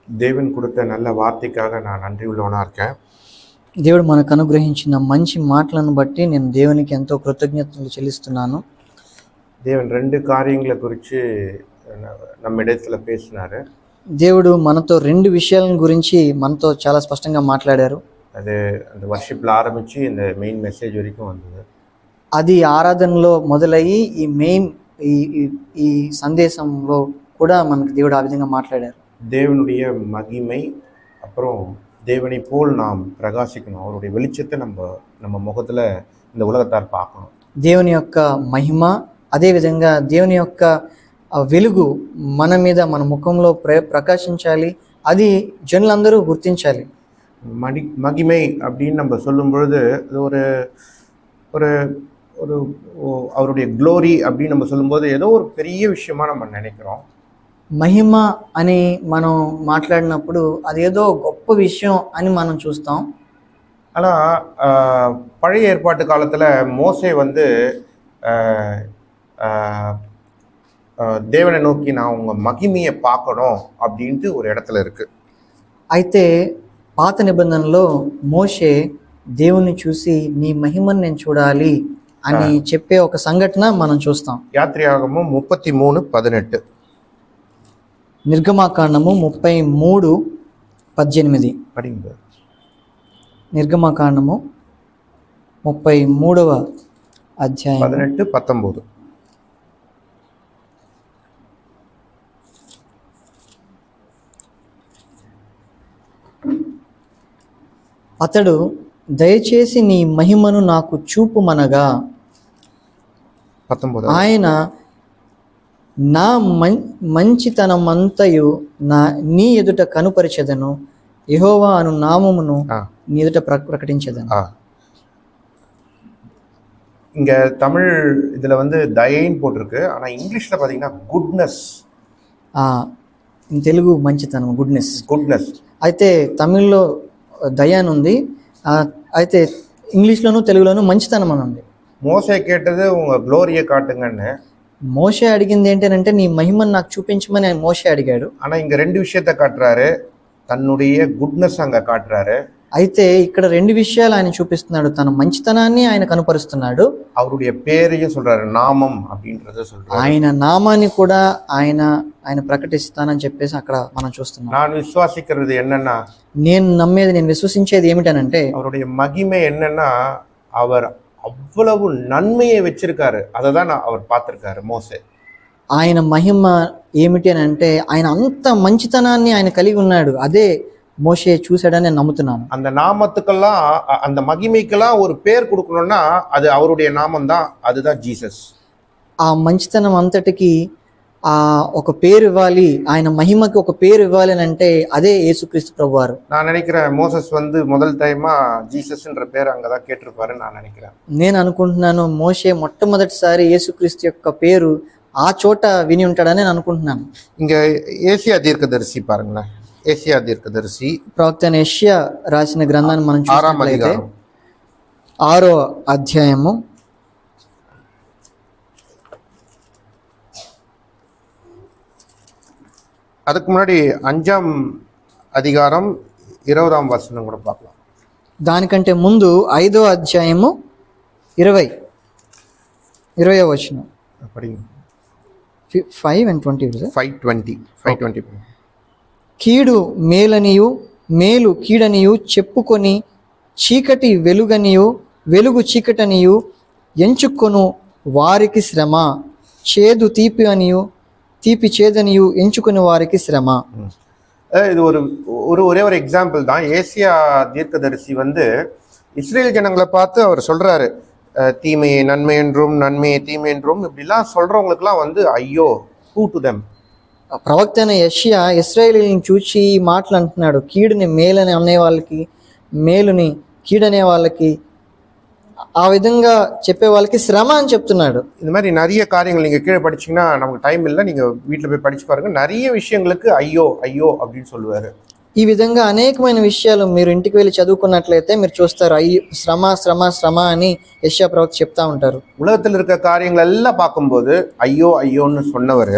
தேவன் கொடுத்த நல்ல வார்த்தைக்காக நான் நன்றி உள்ளவனா இருக்கேன். దేవుడు మనకు అనుగ్రహించిన మంచి మాటలను బట్టి నేను దేవునికి ఎంతో కృతజ్ఞతలు చెల్లిస్తున్నాను. தேவன் 2 காரியங்களை குறித்து நம்ம இடத்துல பேசினாரு. దేవుడు మనతో 2 విషయాల గురించి మనతో చాలా స్పష్టంగా మాట్లాడారు. அது அந்த వర్షిప్ல ఆరంభించి இந்த మెయిన్ మెసేజ్ వరకు வந்தது. అది ఆరాధనలో మొదలయ్యి ఈ సందేశంలో కూడా మనకు దేవుడు ఆ విధంగా మాట్లాడారు. தேவனுடைய மகிமை, அப்புறம் தேவனை போல் நாம் பிரகாசிக்கணும். அவருடைய வெளிச்சத்தை நம்ம முகத்துல இந்த உலகத்தார் பார்க்கணும். దేవుని యొక్క మహిమ, అదేవిధంగా దేవుని యొక్క వెలుగు మన మీద మన ముఖంలో ప్రకాశించాలి. అది జనులందరూ గుర్తించాలి. மகிமை அப்படின்னு நம்ம சொல்லும் பொழுது அது ஒரு ஒரு ஒரு அவருடைய க்ளோரி அப்படின்னு நம்ம சொல்லும்போது ஏதோ ஒரு பெரிய விஷயமா நம்ம நினைக்கிறோம். మహిమ అని మనం మాట్లాడినప్పుడు అదేదో గొప్ప విషయం అని మనం చూస్తాం. ஆனால் பழைய ஏற்பாட்டு காலத்தில் மோசே வந்து தேவனை நோக்கி நான் உங்கள் மகிமையை பார்க்கணும் அப்படின்ட்டு ஒரு இடத்துல இருக்கு. అయితే పాత నిబంధనలో మోషే దేవుని చూసి నీ మహిమను నేను చూడాలి అని చెప్పే ఒక సంఘటన మనం చూస్తాం. యాత్రాగమం 33:18. నిర్గమాకాండము 33:18. నిర్గమాకాండము 33వ అధ్యాయం 18-19. అతడు దయచేసి నీ మహిమను నాకు చూపుమనగా ఆయన నా మంచితనమంతయు నీ ఎదుట కనుపరిచెదను, యెహోవా అను నామమును నీ ఎదుట ప్రకటించెదను. இங்க தமிழ் இதுல வந்து தயைன்னு போட்டிருக்கு, ஆனா இங்கிலீஷ்ல பாத்தீங்கன்னா குட்னஸ். తెలుగు మంచితనం, గుడ్నెస్. అయితే తమిళ్లో దయ అని ఉంది, అయితే ఇంగ్లీష్లోను తెలుగులోను మంచితనం అని ఉంది. మోసే కేటది ఉங்க గ్లోరీயை కాட்டுங்கன்னு. మోషే అడిగింది ఏంటంటే నీ మహిమను నాకు చూపించమని ఆయన మోషే అడిగాడు. ஆனா இங்க 2 விஷயத்தை காட்டுறாரு. தன்னுடைய குட்னஸ் அங்க காட்டுறாரு. అయితే ఇక్కడ 2 విషయాలు ఆయన చూపిస్తున్నాడు. తన మంచితనాన్ని ఆయన కనపరుస్తున్నాడు. அவருடைய பேரையும் சொல்றாரு, నామం அப்படின்றத சொல்றாரு. ఆయన నామాన్ని కూడా ఆయన ప్రకటిస్తానని చెప్పేసి అక్కడ మనం చూస్తున్నాం. நான் விசுவாசிக்கிறது என்னன்னா, నేను విశ్వసించేది ఏమిటనంటే அவருடைய மகிமை என்னன்னா, அவர் அவ்வளவு நன்மையை வச்சிருக்காரு. அதை தான் அவர் பார்த்திருக்காரு மோசே. ఆయన మహిమ ఏమిటి అని అంటే ఆయన అంత మంచితనాన్ని ఆయన కలిగి ఉన్నాడు. అదే మోషే చూశాడని నేను నమ్ముతున్నాను. அந்த நாமத்துக்கெல்லாம், அந்த மகிமைக்கெல்லாம் ஒரு பேர் கொடுக்கணும்னா அது அவருடைய நாமம் தான். அதுதான் ஜீசஸ். ఆ మంచితనం అంతటికి ఒక పేరు ఇవ్వాలి, ఆయన మహిమకి ఒక పేరు ఇవ్వాలి అని అంటే అదే యేసుక్రీస్తు ప్రభువారు. நான் நினைக்கிறேன் மோசஸ் வந்து முதல் டைமா ஜீசஸ்ன்ற பேர் அங்கதான் கேட்டிருப்பாருன்னு நான் நினைக்கிறேன். నేను అనుకుంటున్నాను మోషే మొట్టమొదటిసారి యేసుక్రీస్తు యొక్క పేరు ఆ చోట విని ఉంటాడని నేను అనుకుంటున్నాను. இங்க ஏசியா தீர்க்கதரிசி பாருங்களேன். ఏషియా దీర్ఘదర్శి, ప్రవక్త యెషయా రాసిన గ్రంథాన్ని మనం చూసినట్లయితే 6వ అధ్యాయము 5వ అధికారం 20వ వచనం కూడా பார்க்கலாம். దానికంటే ముందు 5వ అధ్యాయము 20వ వచనం. 5:20. కీడు మేలనియు మేలు కీడనియు చెప్పుకొని చీకటి వెలుగనియు వెలుగు చీకటనియు ఎంచుకొను వారికి శ్రమ, చేదు తీపి అనియు తీపి చేదనియు ఎంచుకుని వారికి శ్రమ. இது ஒரே ஒரு எக்ஸாம்பிள் தான். ஏசியா தீர்க்கதரிசி வந்து இஸ்ரேல் ஜனங்களை பார்த்து அவர் சொல்றாரு, தீமையை நன்மை என்றும் நன்மையை தீமை என்றும் இப்படிலாம் சொல்றவங்களுக்குலாம் வந்து ஐயோ, who to them. ప్రవక్త అయిన యెషయా ఇశ్రాయేలీయులను చూచి ఈ మాటలు అంటున్నాడు. కీడుని మేలని అనే వాళ్ళకి, మేలుని కీడనే వాళ్ళకి, ఆ విధంగా చెప్పే వాళ్ళకి శ్రమ అని చెప్తున్నాడు. இந்த மாதிரி நிறைய காரியங்கள் நீங்க கீழே படிச்சீங்கன்னா நமக்கு டைம் இல்லை, நீங்க வீட்டில் போய் படிச்சு பாருங்க. நிறைய விஷயங்களுக்கு ஐயோ ஐயோ அப்படின்னு சொல்லுவாரு. ఈ విధంగా అనేకమైన విషయాలు మీరు ఇంటికి వెళ్ళి చదువుకున్నట్లయితే మీరు చూస్తారు, అయ్యో శ్రమ శ్రమ శ్రమ అని యెషయా ప్రవక్త చెప్తా ఉంటారు. உலகத்தில் இருக்க காரியங்கள் எல்லாம் பார்க்கும்போது ஐயோ ஐயோன்னு சொன்னவர்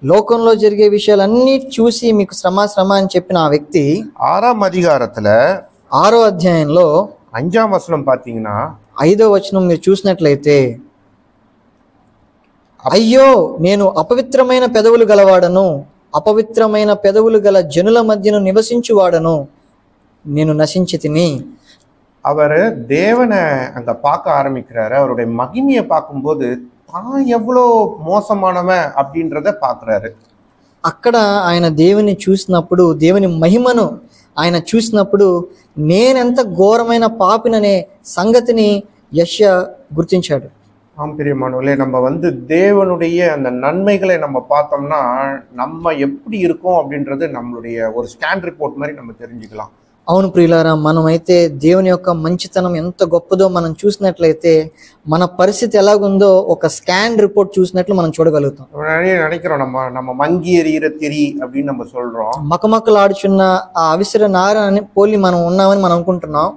లోకంలో జరిగే విషయాలన్నీ చూసి మీకు శ్రమ శ్రమ అని చెప్పిన ఆ వ్యక్తి 6ஆம் அதிகாரத்துல 6వ అధ్యాయంలో 5ஆம் வசனம் பாத்தீங்கன்னா 5వ వచనం మీరు చూసినట్లయితే, అయ్యో నేను అపవిత్రమైన పెదవులు గలవాడను, అపవిత్రమైన పెదవులు గల జనుల మధ్యను నివసించువాడను, నేను నశించి తిని. அவர் தேவனை அங்க பார்க்க ஆரம்பிக்கிறாரு. அவருடைய மகிமையை பார்க்கும்போது தான் எவ்வளோ மோசமானவன் அப்படின்றத பார்க்குறாரு. అక్కడ ఆయన దేవుని చూసినప్పుడు, దేవుని మహిమను ఆయన చూసినప్పుడు, నేనెంత ఘోరమైన పాపిననే సంగతిని యెషయా గుర్తించాడు. ஆம் பிரியமானவர்களே, நம்ம தேவனுடைய அந்த நன்மைகளை நம்ம பார்த்தோம்னா நம்ம எப்படி இருக்கோம் அப்படின்றது நம்மளுடைய ஒரு ஸ்கேன் ரிப்போர்ட் மாதிரி நம்ம தெரிஞ்சுக்கலாம். అవును ప్రియులారా, మనమైతే దేవుని యొక్క మంచితనం ఎంత గొప్పదో మనం చూసినట్లయితే మన పరిస్థితి ఎలాగుందో ఒక స్కాన్ రిపోర్ట్ చూసినట్లు మనం చూడగలుగుతాం. நிறைய நினைக்கிறோம், நம்ம மங்கி எறிகிற திரி அப்படின்னு நம்ம சொல்றோம். మకమకలు ఆడుచున్న ఆ అవిసర నార అని పోలి మనం ఉన్నామని మనం అనుకుంటున్నాం.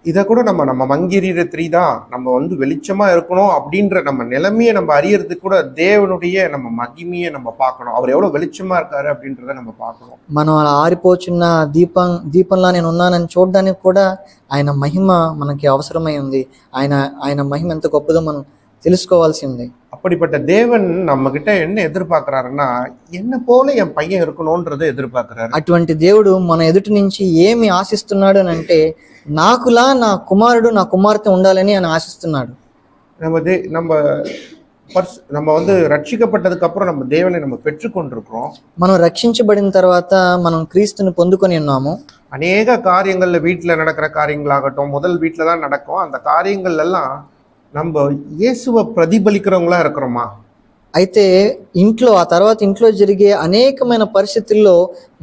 இதை கூட நம்ம மங்கி எறிகிற திரி தான், நம்ம வெளிச்சமா இருக்கணும் அப்படின்ற நம்ம நிலைமையை நம்ம அறியறதுக்கு கூட தேவனுடைய நம்ம மகிமையை நம்ம பார்க்கணும். அவர் எவ்வளவு வெளிச்சமா இருக்காரு அப்படின்றத நம்ம பார்க்கணும். మనం అలా ఆరిపోచున్న దీపంలా నేను ఉన్నానని చూడడానికి కూడా ఆయన మహిమ మనకి అవసరమై ఉంది. ఆయన మహిమ ఎంత గొప్పదో మనం తెలుసుకోవాల్సి ఉంది. அப்படிப்பட்ட தேவன் நம்ம கிட்ட என்ன எதிர்பார்க்கிறாருன்னா, என்ன போல என் பையன் இருக்கணும்ன்றதை எதிர்பார்க்கிறாரு. అటువంటి దేవుడు మన ఎదుటి నుంచి ఏమి ఆశిస్తున్నాడు అని అంటే, నాకులా నా కుమారుడు నా కుమార్తె ఉండాలని ఆయన ఆశిస్తున్నాడు. நம்ம ரட்சிக்கப்பட்டதுக்கு அப்புறம் நம்ம தேவனை நம்ம பெற்றுக்கொண்டிருக்கிறோம். మనం రక్షించబడిన తర్వాత మనం క్రీస్తుని పొందుకొని ఉన్నాము. அநேக காரியங்கள்ல வீட்டுல நடக்கிற காரியங்களாகட்டும், முதல் வீட்டுல தான் நடக்கும். அந்த காரியங்கள் எல்லாம் நம்ம இயேசுவை பிரதிபலிக்கிறவங்களா இருக்கிறோமா? అయితే ఆ తర్వాత ఇంట్లో జరిగే అనేకమైన పరిస్థితుల్లో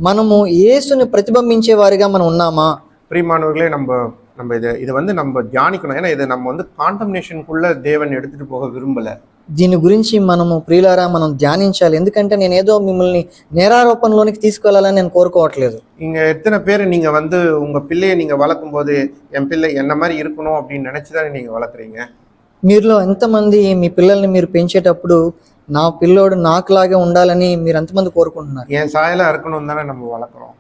మనము యేసుని ప్రతిబింబించే వారిగా మనం ఉన్నామా? பிரியமானவர்களே, நம்ம இதை நம்ம தியானிக்கணும். ஏன்னா இதை நம்ம காண்டம்னேஷனுக்குள்ள தேவன் எடுத்துட்டு போக விரும்பல. దీని గురించి మనము ప్రియులారా మనం ధ్యానించాలి. ఎందుకంటే నేను ఏదో మిమ్మల్ని నేరారోపణలోనికి తీసుకెళ్లాలని నేను కోరుకోవట్లేదు. இங்க எத்தனை பேர் நீங்க உங்க பிள்ளையை நீங்க வளர்க்கும் போது என் பிள்ளை என்ன மாதிரி இருக்கணும் அப்படின்னு நினைச்சுதானே நீங்க வளர்க்குறீங்க? మీరులో ఎంతమంది మీ పిల్లల్ని మీరు పెంచేటప్పుడు నా పిల్లోడు నాకులాగే ఉండాలని మీరు ఎంతమంది కోరుకుంటున్నారు? என் சாயலா இருக்கணும் தானே நம்ம வளர்க்குறோம்.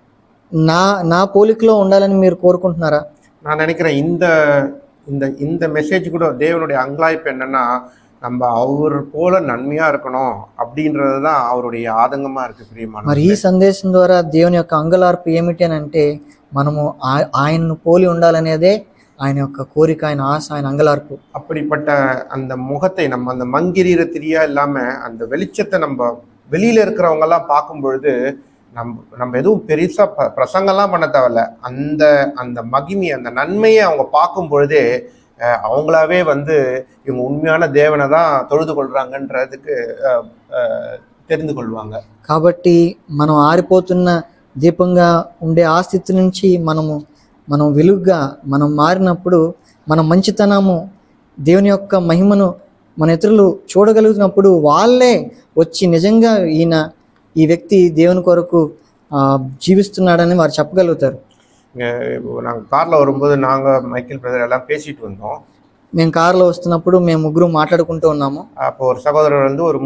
నా పోలికలో ఉండాలని మీరు కోరుకుంటున్నారా? நான் நினைக்கிறேன் இந்த மெசேஜ் கூட தேவனுடைய அங்கலாய்ப்பு என்னன்னா, நம்ம அவர் போல நன்மையா இருக்கணும் அப்படின்றது தான் அவருடைய ஆதங்கமா இருக்கு. பிரியமான మరి ఈ సందేశం ద్వారా దేవుని యొక్క అంగలార్పు ఏమిటి అని అంటే, మనము ఆయన్ను పోలి ఉండాలనేదే ఆయన యొక్క కోరిక, ఆయన ఆశ, ఆయన అంగలార్పు. அப்படிப்பட்ட அந்த முகத்தை நம்ம அந்த மங்கிரீர திரியா இல்லாம அந்த வெளிச்சத்தை நம்ம வெளியில இருக்கிறவங்க எல்லாம் பார்க்கும் பொழுது நம்ம எதுவும் பெருசா பிரசங்கம்லாம் பண்ண தேவையில்ல. அந்த மகிமை, அந்த நன்மையை அவங்க பார்க்கும் பொழுதே அவங்களாவே இவங்க உண்மையான தேவனை தான் தொழுது கொள்றாங்கன்றதுக்கு தெரிந்து கொள்வாங்க. కాబట్టి మనం ఆరిపోతున్న దీపంగా ఉండే ఆ స్థితి నుంచి మనం వెలుగుగా మనం మారినప్పుడు, మన మంచితనము, దేవుని యొక్క మహిమను మన ఇతరులు చూడగలుగుతున్నప్పుడు వాళ్ళే వచ్చి నిజంగా ఈ వ్యక్తి దేవుని కొరకు జీవిస్తున్నాడని వారు చెప్పగలుగుతారు. நாங்கள் காரில் வரும்போது நாங்கள் மைக்கேல் பிரதர் எல்லாம் பேசிட்டு வந்தோம். మేము కారులో వస్తున్నప్పుడు మేము ముగ్గురు మాట్లాడుకుంటూ ఉన్నాము. அப்போ ஒரு சகோதரர் ஒரு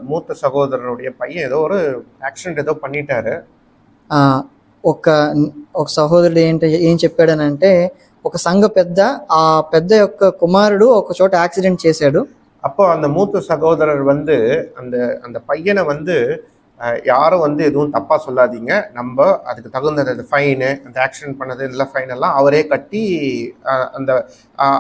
மூத்த சகோதரனுடைய பையன் ஏதோ ஒரு ஆக்சிடென்ட் ஏதோ பண்ணிட்டாரு. ఒక సహోదరుడు ఏం చెప్పాడనంటే, ఒక సంఘ పెద్ద, ఆ పెద్ద యొక్క కుమారుడు ఒక చోట యాక్సిడెంట్ చేశాడు. அப்போ அந்த மூத்த சகோதரர் அந்த பையனை யாரும் எதுவும் தப்பா சொல்லாதீங்க, நம்ம அதுக்கு தகுந்த ஃபைனு, அந்த ஆக்சிடென்ட் பண்ணது இல்லை ஃபைன் எல்லாம் அவரே கட்டி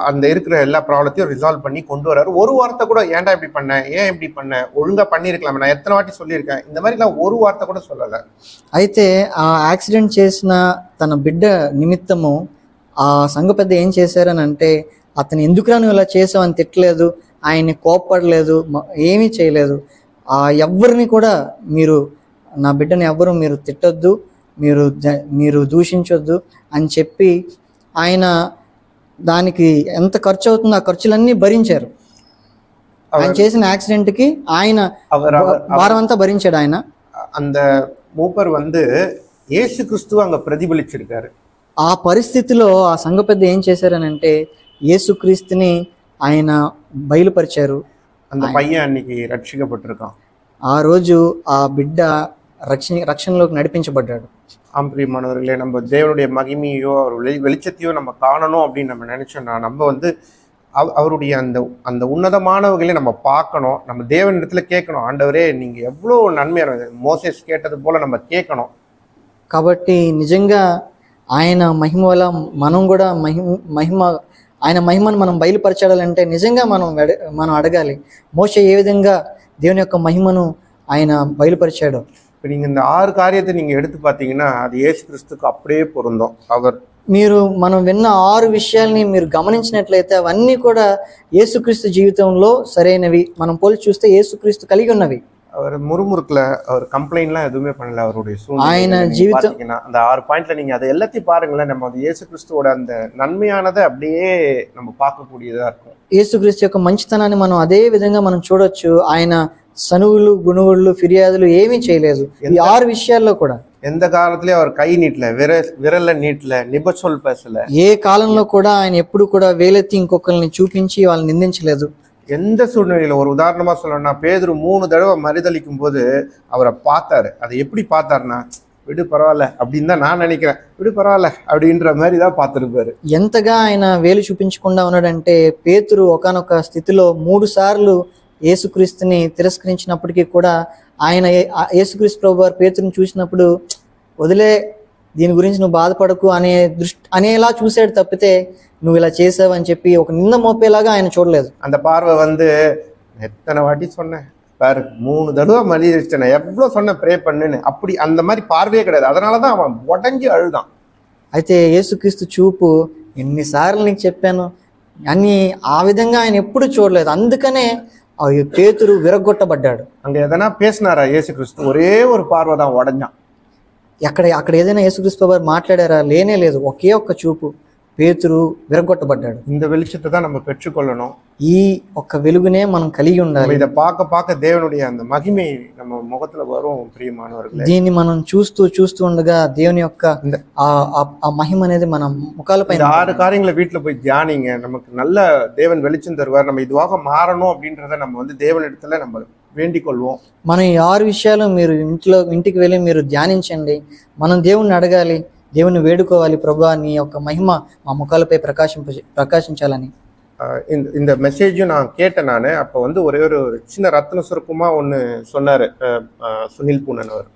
அந்த இருக்கிற எல்லா ப்ராப்ளத்தையும் ரிசால்வ் பண்ணி கொண்டு வர்றாரு. ஒரு வார்த்தை கூட ஏன்டா இப்படி பண்ண, ஏன் இப்படி பண்ண, ஒழுங்கா பண்ணியிருக்கலாம், நான் எத்தனை வாட்டி சொல்லியிருக்கேன், இந்த மாதிரிலாம் ஒரு வார்த்தை கூட சொல்லலை. అయితే ఆ యాక్సిడెంట్ చేసిన తన బిడ్డ నిమిత్తము ఆ సంఘ పెద్ద ఏం చేశారని అంటే, అతను ఎందుకురా నువ్వు ఇలా చేసావు అని తిట్టలేదు, ఆయన్ని కోప్పడలేదు, ఏమీ చేయలేదు. ఎవరిని కూడా మీరు, నా బిడ్డని ఎవ్వరు మీరు తిట్టొద్దు, మీరు దూషించొద్దు అని చెప్పి ఆయన దానికి ఎంత ఖర్చు అవుతుందో ఆ ఖర్చులన్నీ భరించారు. ఆయన చేసిన యాక్సిడెంట్కి ఆయన భారం అంతా భరించాడు. ఆయన அந்த மூப்பர் యేసు క్రీస్తు அங்க பிரதிபலிச்சிருக்காரு. ఆ పరిస్థితిలో ఆ సంఘ పెద్ద ఏం చేశారని అంటే, యేసుక్రీస్తుని ఆయన బయలుపరిచారు. அந்த பையன் அன்னைக்கு ரட்சிக்கப்பட்டிருக்கான். ఆ రోజు ఆ బిడ్డ రక్షణలోకి నడిపించబడ్డాడు. பிரியமானவர்களே, நம்ம தேவனுடைய மகிமையோ அவர் வெளிச்சத்தையோ நம்ம காணணும் அப்படின்னு நம்ம நினைச்சோம்னா நம்ம வந்து அவருடைய அந்த அந்த உன்னதமானவர்களே நம்ம பார்க்கணும். நம்ம தேவன் இடத்துல கேட்கணும், ஆண்டவரே நீங்க எவ்வளோ நன்மையான, மோசேஸ் கேட்டது போல நம்ம கேட்கணும். కాబట్టి నిజంగా ఆయన మహిమ వల్ల మనం కూడా ఆయన మహిమను మనం బయలుపరచాలంటే నిజంగా మనం అడగాలి. మోషే ఏ విధంగా దేవుని యొక్క మహిమను ఆయన బయలుపరిచాడు. இப்போ நீங்கள் இந்த 6 காரியத்தை நீங்கள் எடுத்து பார்த்தீங்கன்னா அது இயேசு கிறிஸ்துக்கு அப்படியே பொருந்தும். మనం విన్న 6 విషయాల్ని మీరు గమనించినట్లయితే అవన్నీ కూడా యేసుక్రీస్తు జీవితంలో సరైనవి. మనం పోల్చి చూస్తే యేసుక్రీస్తు కలిగి ఉన్నవి. அவர் முறுமுறுக்கல, அவர் கம்ப்ளைண்ட்லாம் எதுவுமே பண்ணல. அவருடைய ఆయన జీవితం அந்த 6 பாயிண்ட்ல நீங்க அதை எல்லாத்தையும் பாருங்களேன். நம்ம அது இயேசு கிறிஸ்துவோட அந்த நன்மையானதை அப்படியே நம்ம பார்க்கக்கூடியதா இருக்கும். యేసుక్రీస్తు యొక్క మంచితనాన్ని మనం అదే విధంగా మనం చూడొచ్చు. ఆయన సనువులు, గుణువులు, ఫిర్యాదులు ఏమీ చేయలేదు ఈ 6 విషయాల్లో కూడా. எந்த காலத்திலயும் அவர் கை நீட்டல, விரல்ல நீட்டல, நிபச்சொல் பேசல. ఏ కాలంలో కూడా ఆయన ఎప్పుడు కూడా వేలెత్తి ఇంకొకరిని చూపించి వాళ్ళని నిందించలేదు. எந்த சூழ்நிலையில, ஒரு உதாரணமா சொல்லணும்னா பேதுரு 3 தடவை மறுதளிக்கும் போது அவரை பார்த்தாரு. அதை எப்படி பார்த்தாருன்னா, விடு பரவாயில்ல அப்படின்னு தான் நான் நினைக்கிறேன், விடு பரவாயில்ல அப்படின்ற மாதிரி தான் பார்த்துருப்பாரு. ఎంతగా ఆయన వేలు చూపించకుండా ఉన్నాడంటే పేతురు ఒకానొక స్థితిలో 3 సార్లు యేసుక్రీస్తుని తిరస్కరించినప్పటికీ కూడా ఆయన యేసుక్రీస్తు ప్రభు వారు పేతురుని చూసినప్పుడు వదిలే, దీని గురించి నువ్వు బాధపడకు అనేలా చూశాడు తప్పితే నువ్వు ఇలా చేసావు అని చెప్పి ఒక నింద మోపేలాగా ఆయన చూడలేదు. அந்த பார்வை வந்து எத்தனை வாட்டி சொன்னேன் பாரு, 3 தடவை மதிச்சிட்டேன், எவ்வளோ சொன்ன ப்ரே பண்ணுன்னு, அப்படி அந்த மாதிரி பார்வையே கிடையாது. அதனால தான் அவன் உடஞ்சி அழுதான். అయితే యేసుక్రీస్తు చూపు ఎన్నిసార్లు నీకు చెప్పాను అని ఆ విధంగా ఆయన ఎప్పుడు చూడలేదు. అందుకనే పేతురు విరగొట్టబడ్డాడు. அங்க எதனா பேசினாரா இயேசு கிறிஸ்து? ஒரே ஒரு பார்வை தான் உடஞ்சான். అక్కడ ఏదైనా యేసుక్రీస్తు వారు మాట్లాడారా? లేనే లేదు. ఒకే ఒక్క చూపు పేతురు విరగొట్టబడ్డాడు. இந்த வெளிச்சத்தை தான் நம்ம பெற்றுக்கொள்ளணும். ఈ ఒక్క వెలుగునే మనం కలిగి ఉండాలి. இதை பார்க்க தேவனுடைய அந்த மகிமை நம்ம முகத்துல வரும். பிரியமானவர்களே, దీన్ని మనం చూస్తూ ఉండగా దేవుని యొక్క ఆ మహిమ అనేది మన ముఖాలపై. 6 காரியங்களை வீட்டுல போய் தியானிங்க. நமக்கு நல்ல தேவன் வெளிச்சம் தருவார். நம்ம இதுவாக மாறணும் அப்படின்றத நம்ம வந்து தேவனிடத்துல நம்ம వేండిక్ కొల్వం. మనం ఈ 6 విషయాలు మీరు ఇంటికి వెళ్ళి మీరు ధ్యానించండి. మనం దేవుణ్ణి అడగాలి, దేవుని వేడుకోవాలి, ప్రభువా నీ యొక్క మహిమ మా ముఖాలపై ప్రకాశించాలని. இந்த மெசேஜும் நான் கேட்டேன். நான் அப்போ வந்து ஒரே ஒரு சின்ன ரத்ன சுருக்கமா ஒன்று சொன்னார் సునీల్ పూనన్ அவர்.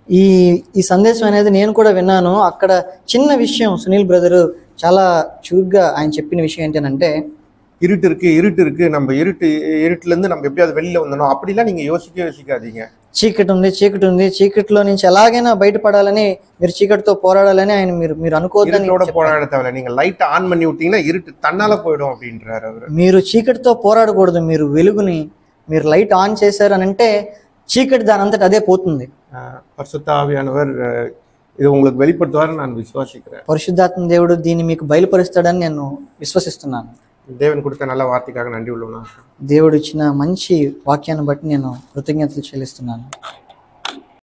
ఈ సందేశం అనేది నేను కూడా విన్నాను. అక్కడ చిన్న విషయం సునీల్ బ్రదరు చాలా చురుగ్గా ఆయన చెప్పిన విషయం ఏంటంటే, இருட்டு இருக்கு, நம்ம இருட்டுல இருந்து நம்ம எப்படியாவது வெளியில வந்துடணும் அப்படிலாம் நீங்க யோசிக்காதீங்க. చీకటి ఉంది, చీకటిలో నుంచి ఎలాగైనా బయటపడాలని, మీరు చీకటితో పోరాడాలని ఆయన మీరు అనుకోవద్దని. పోరాడ தேவையில்ல, நீங்க லைட் ஆன் பண்ணி விட்டீங்கன்னா இருட்டு தன்னால போயிடும் அப்படின்றாரு அவர். మీరు చీకటితో పోరాడకూడదు. మీరు వెలుగుని మీరు లైట్ ఆన్ చేశారు అని అంటే చీకటి దాని అంతటా అదే పోతుంది. పరిశుద్ధ ఆవియానவர் ఇది உங்களுக்கு வெளிப்படுத்துவார் நான் విశ్వాసిக்கிறேன். పరిశుద్ధాత్మ దేవుడు దీన్ని మీకు బయలుపరుస్తాడని నేను విశ్వసిస్తున్నాను. దేవుని கொடுத்த நல்ல வார்த்தைக்காக நன்றி உள்ளவனா. దేవుడు ఇచ్చిన మంచి వాక్యాన్ని బట్టి నేను కృతజ్ఞతలు చెల్లిస్తున్నాను.